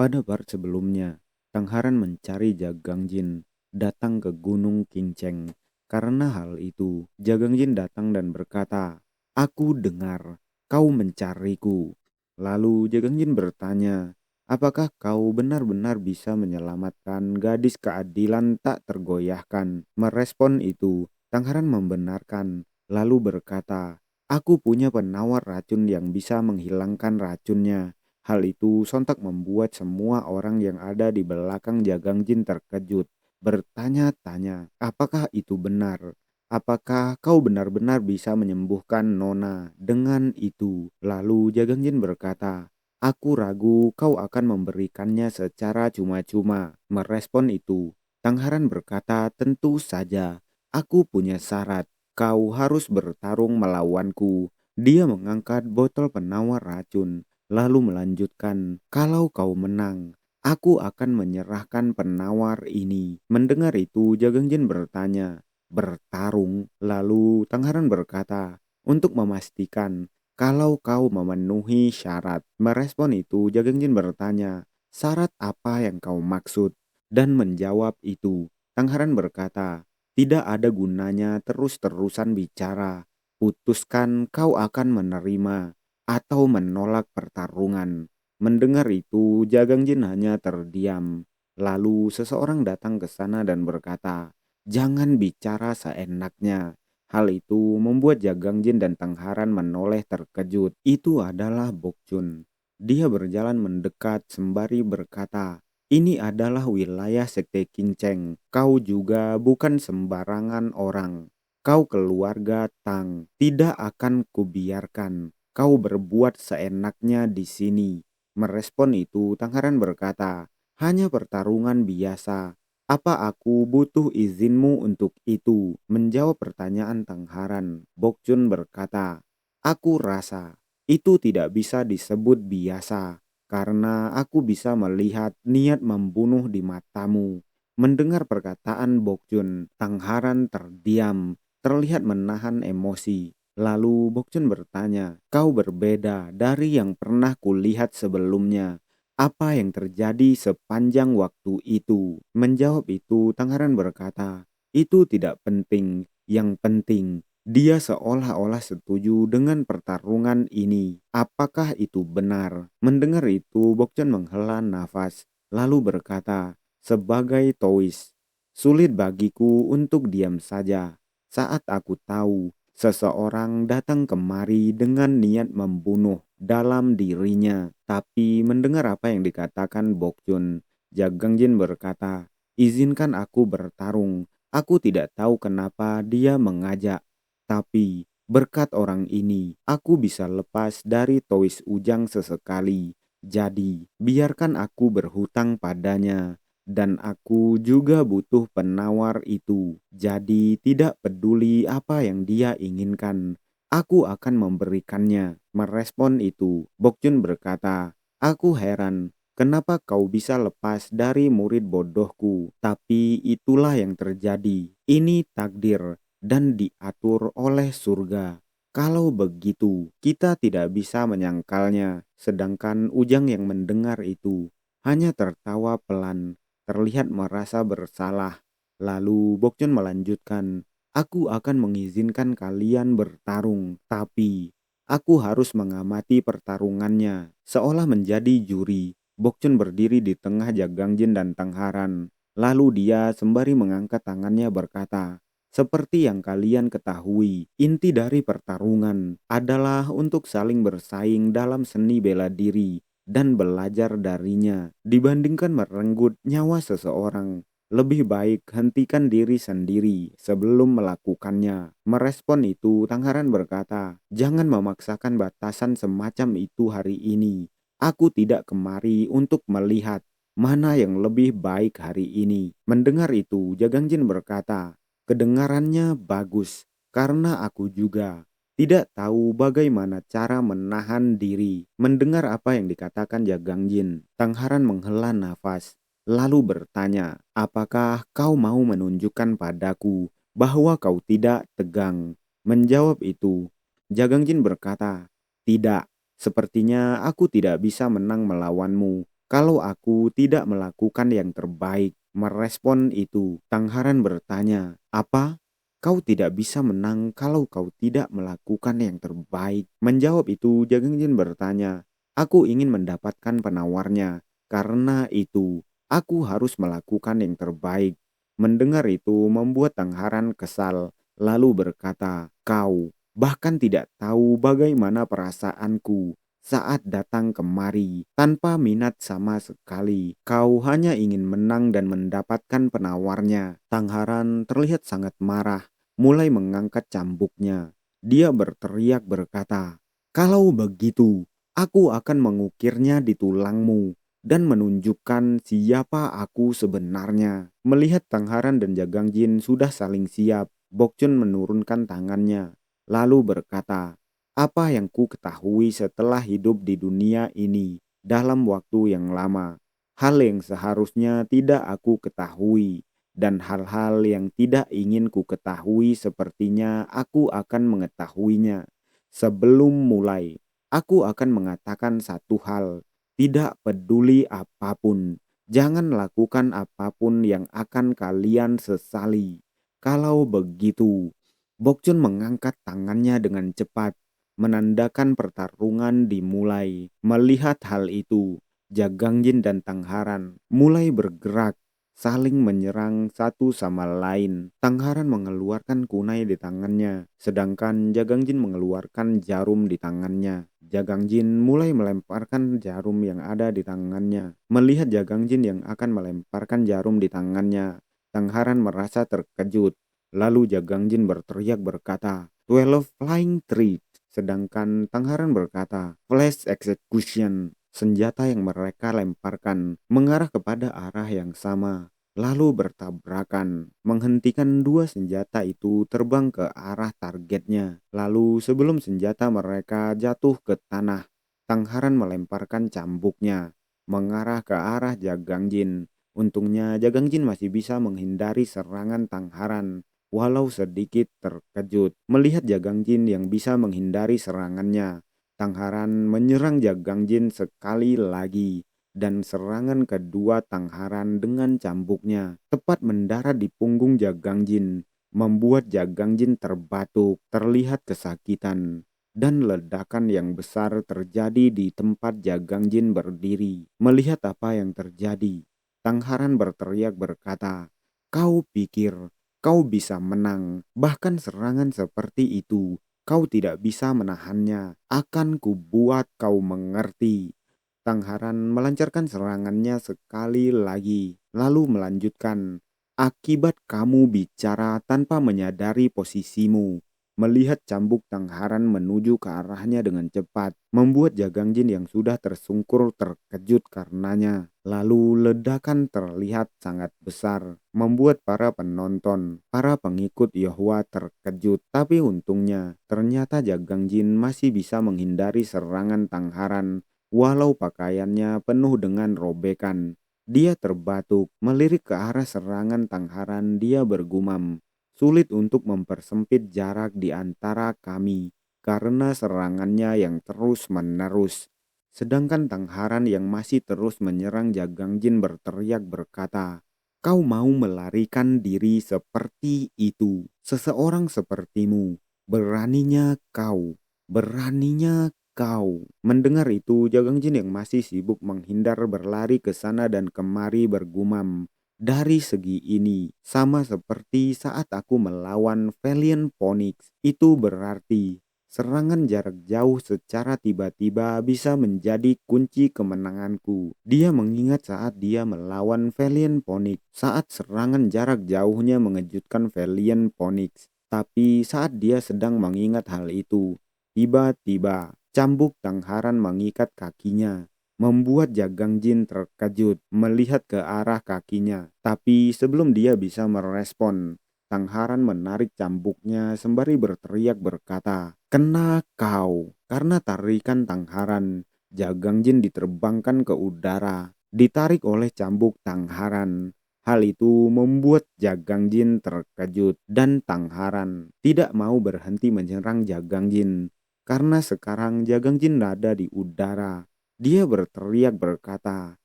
Pada part sebelumnya, Tangharan mencari Jagangjin datang ke Gunung Kinceng. Karena hal itu, Jagangjin datang dan berkata, "Aku dengar kau mencariku." Lalu Jagangjin bertanya, "Apakah kau benar-benar bisa menyelamatkan gadis keadilan tak tergoyahkan?" Merespon itu, Tangharan membenarkan, lalu berkata, "Aku punya penawar racun yang bisa menghilangkan racunnya." Hal itu sontak membuat semua orang yang ada di belakang Jagangjin terkejut, bertanya-tanya, apakah itu benar? Apakah kau benar-benar bisa menyembuhkan Nona dengan itu? Lalu Jagangjin berkata, "Aku ragu kau akan memberikannya secara cuma-cuma." Merespon itu, Tangharan berkata, "Tentu saja, aku punya syarat. Kau harus bertarung melawanku." Dia mengangkat botol penawar racun lalu melanjutkan, "Kalau kau menang, aku akan menyerahkan penawar ini." Mendengar itu, Jagangjin bertanya, "Bertarung?" Lalu Tangharan berkata, "Untuk memastikan kalau kau memenuhi syarat." Merespon itu, Jagangjin bertanya, "Syarat apa yang kau maksud?" Dan menjawab itu, Tangharan berkata, "Tidak ada gunanya terus-terusan bicara. Putuskan kau akan menerima atau menolak pertarungan." Mendengar itu, Jagangjin hanya terdiam. Lalu seseorang datang ke sana dan berkata, "Jangan bicara seenaknya." Hal itu membuat Jagangjin dan Tangharan menoleh terkejut. Itu adalah Bokchun. Dia berjalan mendekat sembari berkata, "Ini adalah wilayah Sekte Kinceng. Kau juga bukan sembarangan orang. Kau keluarga Tang. Tidak akan kubiarkan kau berbuat seenaknya di sini." Merespon itu, Tangharan berkata, "Hanya pertarungan biasa. Apa aku butuh izinmu untuk itu?" Menjawab pertanyaan Tangharan, Bokchun berkata, "Aku rasa itu tidak bisa disebut biasa karena aku bisa melihat niat membunuh di matamu." Mendengar perkataan Bokchun, Tangharan terdiam, terlihat menahan emosi. Lalu Bokchun bertanya, "Kau berbeda dari yang pernah kulihat sebelumnya. Apa yang terjadi sepanjang waktu itu?" Menjawab itu, Tangharan berkata, "Itu tidak penting. Yang penting, dia seolah-olah setuju dengan pertarungan ini. Apakah itu benar?" Mendengar itu, Bokchun menghela nafas, lalu berkata, "Sebagai Taois, sulit bagiku untuk diam saja saat aku tahu seseorang datang kemari dengan niat membunuh dalam dirinya." Tapi mendengar apa yang dikatakan Bokchun, Jagangjin berkata, "Izinkan aku bertarung. Aku tidak tahu kenapa dia mengajak. Tapi berkat orang ini, aku bisa lepas dari Tois Ujang sesekali. Jadi biarkan aku berhutang padanya. Dan aku juga butuh penawar itu. Jadi tidak peduli apa yang dia inginkan, aku akan memberikannya." Merespon itu, Bokchun berkata, "Aku heran kenapa kau bisa lepas dari murid bodohku. Tapi itulah yang terjadi. Ini takdir dan diatur oleh surga. Kalau begitu, kita tidak bisa menyangkalnya." Sedangkan Ujang yang mendengar itu hanya tertawa pelan, terlihat merasa bersalah. Lalu Bokchun melanjutkan, "Aku akan mengizinkan kalian bertarung, tapi aku harus mengamati pertarungannya." Seolah menjadi juri, Bokchun berdiri di tengah Jagangjin dan Tangharan. Lalu dia sembari mengangkat tangannya berkata, "Seperti yang kalian ketahui, inti dari pertarungan adalah untuk saling bersaing dalam seni bela diri dan belajar darinya. Dibandingkan merenggut nyawa seseorang, lebih baik hentikan diri sendiri sebelum melakukannya." Merespon itu, Tangharan berkata, "Jangan memaksakan batasan semacam itu hari ini. Aku tidak kemari untuk melihat mana yang lebih baik hari ini." Mendengar itu, Jagangjin berkata, "Kedengarannya bagus, karena aku juga tidak tahu bagaimana cara menahan diri." Mendengar apa yang dikatakan Jagangjin, Tangharan menghela nafas, lalu bertanya, "Apakah kau mau menunjukkan padaku bahwa kau tidak tegang?" Menjawab itu, Jagangjin berkata, "Tidak, sepertinya aku tidak bisa menang melawanmu. kalau aku tidak melakukan yang terbaik. Merespon itu, Tangharan bertanya, "Apa? Kau tidak bisa menang kalau kau tidak melakukan yang terbaik." Menjawab itu, Jagangjin bertanya, "Aku ingin mendapatkan penawarnya. Karena itu, aku harus melakukan yang terbaik." Mendengar itu membuat Tangharan kesal, lalu berkata, "Kau bahkan tidak tahu bagaimana perasaanku saat datang kemari tanpa minat sama sekali. Kau hanya ingin menang dan mendapatkan penawarnya." Tangharan terlihat sangat marah, mulai mengangkat cambuknya. Dia berteriak berkata, "Kalau begitu, aku akan mengukirnya di tulangmu dan menunjukkan siapa aku sebenarnya." Melihat Tangharan dan Jagangjin sudah saling siap, Bokchun menurunkan tangannya, lalu berkata, "Apa yang ku ketahui setelah hidup di dunia ini dalam waktu yang lama, hal yang seharusnya tidak aku ketahui, dan hal-hal yang tidak ingin ku ketahui sepertinya aku akan mengetahuinya. Sebelum mulai, aku akan mengatakan satu hal, tidak peduli apapun, jangan lakukan apapun yang akan kalian sesali." Kalau begitu, Bokchun mengangkat tangannya dengan cepat, menandakan pertarungan dimulai. Melihat hal itu, Jagangjin dan Tangharan mulai bergerak, saling menyerang satu sama lain. Tangharan mengeluarkan kunai di tangannya, sedangkan Jagangjin mengeluarkan jarum di tangannya. Jagangjin mulai melemparkan jarum yang ada di tangannya. Melihat Jagangjin yang akan melemparkan jarum di tangannya, Tangharan merasa terkejut. Lalu Jagangjin berteriak berkata, "12 Flying Tree." Sedangkan Tangharan berkata, "Flash Execution." Senjata yang mereka lemparkan mengarah kepada arah yang sama, lalu bertabrakan, menghentikan dua senjata itu terbang ke arah targetnya. Lalu sebelum senjata mereka jatuh ke tanah, Tangharan melemparkan cambuknya, mengarah ke arah Jagangjin. Untungnya Jagangjin masih bisa menghindari serangan Tangharan, walau sedikit terkejut. Melihat Jagangjin yang bisa menghindari serangannya, Tangharan menyerang Jagangjin sekali lagi, dan serangan kedua Tangharan dengan cambuknya tepat mendarat di punggung Jagangjin, membuat Jagangjin terbatuk, terlihat kesakitan, dan ledakan yang besar terjadi di tempat Jagangjin berdiri. Melihat apa yang terjadi, Tangharan berteriak berkata, "Kau pikir kau bisa menang? Bahkan serangan seperti itu kau tidak bisa menahannya. Akan kubuat kau mengerti." Tangharan melancarkan serangannya sekali lagi, lalu melanjutkan, "Akibat kamu bicara tanpa menyadari posisimu." Melihat cambuk Tangharan menuju ke arahnya dengan cepat, membuat Jagangjin yang sudah tersungkur terkejut karenanya. Lalu ledakan terlihat sangat besar, membuat para penonton, para pengikut Yahwa terkejut. Tapi untungnya, ternyata Jagangjin masih bisa menghindari serangan Tangharan, walau pakaiannya penuh dengan robekan. Dia terbatuk, melirik ke arah serangan Tangharan. Dia bergumam, "Sulit untuk mempersempit jarak di antara kami karena serangannya yang terus-menerus." Sedangkan Tangharan yang masih terus menyerang Jagangjin berteriak berkata, "Kau mau melarikan diri seperti itu? Seseorang sepertimu, beraninya kau, beraninya kau." Mendengar itu, Jagangjin yang masih sibuk menghindar berlari ke sana dan kemari bergumam, "Dari segi ini, sama seperti saat aku melawan Valiant Phoenix. Itu berarti serangan jarak jauh secara tiba-tiba bisa menjadi kunci kemenanganku." Dia mengingat saat dia melawan Valiant Phoenix, saat serangan jarak jauhnya mengejutkan Valiant Phoenix. Tapi saat dia sedang mengingat hal itu, tiba-tiba cambuk Tangharan mengikat kakinya, membuat Jagangjin terkejut melihat ke arah kakinya. Tapi sebelum dia bisa merespon, Tangharan menarik cambuknya sembari berteriak berkata, "Kena kau." Karena tarikan Tangharan, Jagangjin diterbangkan ke udara, ditarik oleh cambuk Tangharan. Hal itu membuat Jagangjin terkejut, dan Tangharan tidak mau berhenti menyerang Jagangjin. Karena sekarang Jagangjin ada di udara, dia berteriak berkata,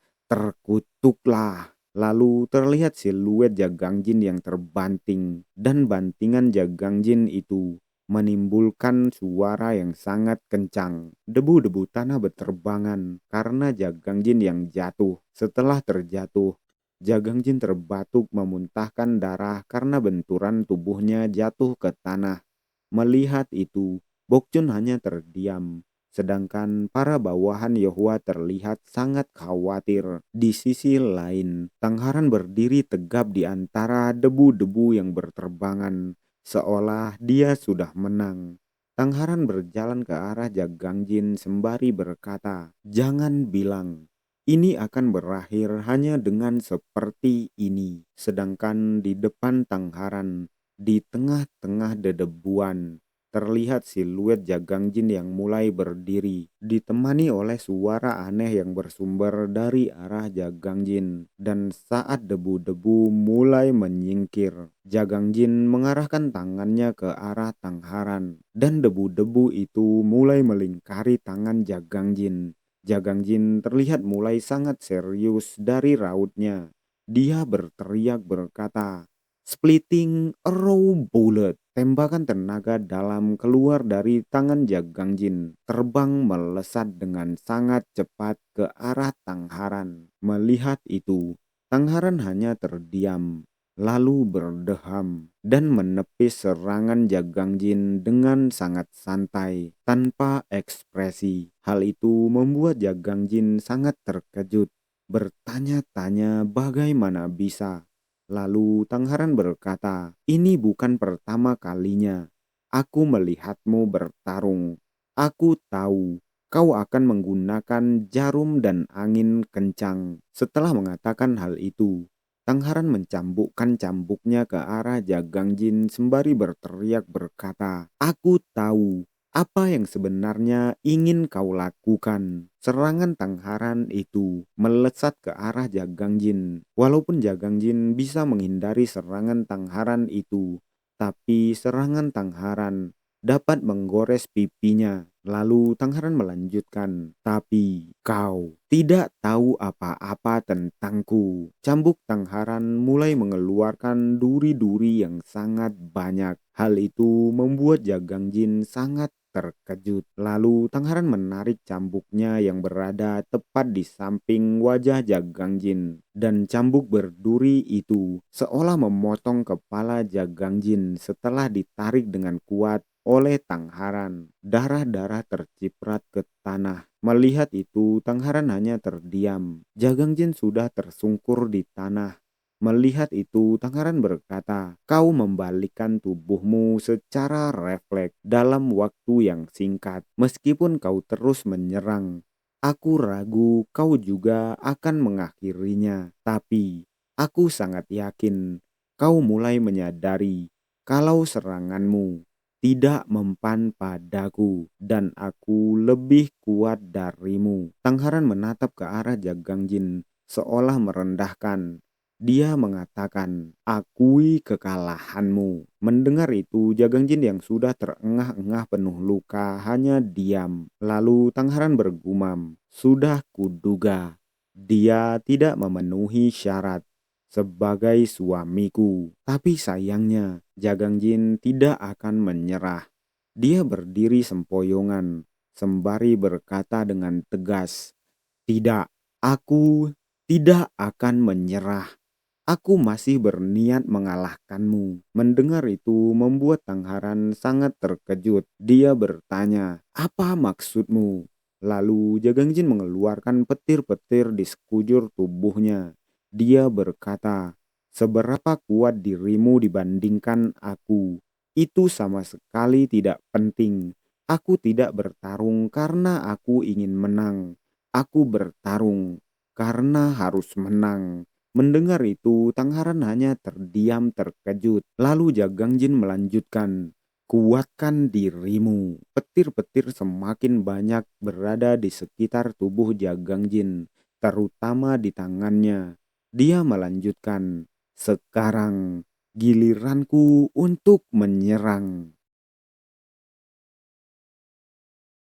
Terkutuklah. Lalu terlihat siluet Jagang Jin yang terbanting, dan bantingan Jagang Jin itu menimbulkan suara yang sangat kencang. Debu-debu tanah berterbangan karena Jagang Jin yang jatuh. Setelah terjatuh, Jagang Jin terbatuk memuntahkan darah karena benturan tubuhnya jatuh ke tanah. Melihat itu, Bokchun hanya terdiam. Sedangkan para bawahan Yehua terlihat sangat khawatir. Di sisi lain, Tangharan berdiri tegap di antara debu-debu yang berterbangan, seolah dia sudah menang. Tangharan berjalan ke arah Jagang Jin sembari berkata, "Jangan bilang ini akan berakhir hanya dengan seperti ini." Sedangkan di depan Tangharan, di tengah-tengah dedebuan, terlihat siluet Jagang Jin yang mulai berdiri, ditemani oleh suara aneh yang bersumber dari arah Jagang Jin. Dan saat debu-debu mulai menyingkir, Jagang Jin mengarahkan tangannya ke arah Tangharan, dan debu-debu itu mulai melingkari tangan Jagang Jin. Jagang Jin terlihat mulai sangat serius dari rautnya. Dia berteriak berkata, "Splitting Arrow Bullet." Tembakan tenaga dalam keluar dari tangan Jagang Jin, terbang melesat dengan sangat cepat ke arah Tangharan. Melihat itu, Tangharan hanya terdiam, lalu berdeham dan menepis serangan Jagang Jin dengan sangat santai, tanpa ekspresi. Hal itu membuat Jagang Jin sangat terkejut, bertanya-tanya bagaimana bisa. Lalu Tangharan berkata, "Ini bukan pertama kalinya aku melihatmu bertarung. Aku tahu kau akan menggunakan jarum dan angin kencang." Setelah mengatakan hal itu, Tangharan mencambukkan cambuknya ke arah Jagang Jin sembari berteriak berkata, "Aku tahu apa yang sebenarnya ingin kau lakukan." Serangan Tangharan itu melesat ke arah Jagang Jin. Walaupun Jagang Jin bisa menghindari serangan Tangharan itu, tapi serangan Tangharan dapat menggores pipinya. Lalu Tangharan melanjutkan, "Tapi kau tidak tahu apa-apa tentangku." Cambuk Tangharan mulai mengeluarkan duri-duri yang sangat banyak. Hal itu membuat Jagang Jin sangat terkejut. Lalu Tangharan menarik cambuknya yang berada tepat di samping wajah Jagang Jin. Dan cambuk berduri itu seolah memotong kepala Jagang Jin setelah ditarik dengan kuat oleh Tangharan. Darah-darah terciprat ke tanah. Melihat itu, Tangharan hanya terdiam. Jagang Jin sudah tersungkur di tanah. Melihat itu, Tangharan berkata, "Kau membalikkan tubuhmu secara refleks dalam waktu yang singkat. Meskipun kau terus menyerang, aku ragu kau juga akan mengakhirinya. Tapi aku sangat yakin kau mulai menyadari kalau seranganmu tidak mempan padaku dan aku lebih kuat darimu." Tangharan menatap ke arah Jagang Jin seolah merendahkan. Dia mengatakan, "Akui kekalahanmu." Mendengar itu, Jagang Jin yang sudah terengah-engah penuh luka hanya diam. Lalu Tangharan bergumam, "Sudah kuduga dia tidak memenuhi syarat sebagai suamiku." Tapi sayangnya, Jagang Jin tidak akan menyerah. Dia berdiri sempoyongan, sembari berkata dengan tegas, "Tidak, aku tidak akan menyerah. Aku masih berniat mengalahkanmu." Mendengar itu membuat Tangharan sangat terkejut. Dia bertanya, "Apa maksudmu?" Lalu Jagang Jin mengeluarkan petir-petir di sekujur tubuhnya. Dia berkata, "Seberapa kuat dirimu dibandingkan aku, itu sama sekali tidak penting. Aku tidak bertarung karena aku ingin menang. Aku bertarung karena harus menang." Mendengar itu, Tangharan hanya terdiam terkejut. Lalu Jagang Jin melanjutkan, "Kuatkan dirimu." Petir-petir semakin banyak berada di sekitar tubuh Jagang Jin, terutama di tangannya. Dia melanjutkan, "Sekarang giliranku untuk menyerang."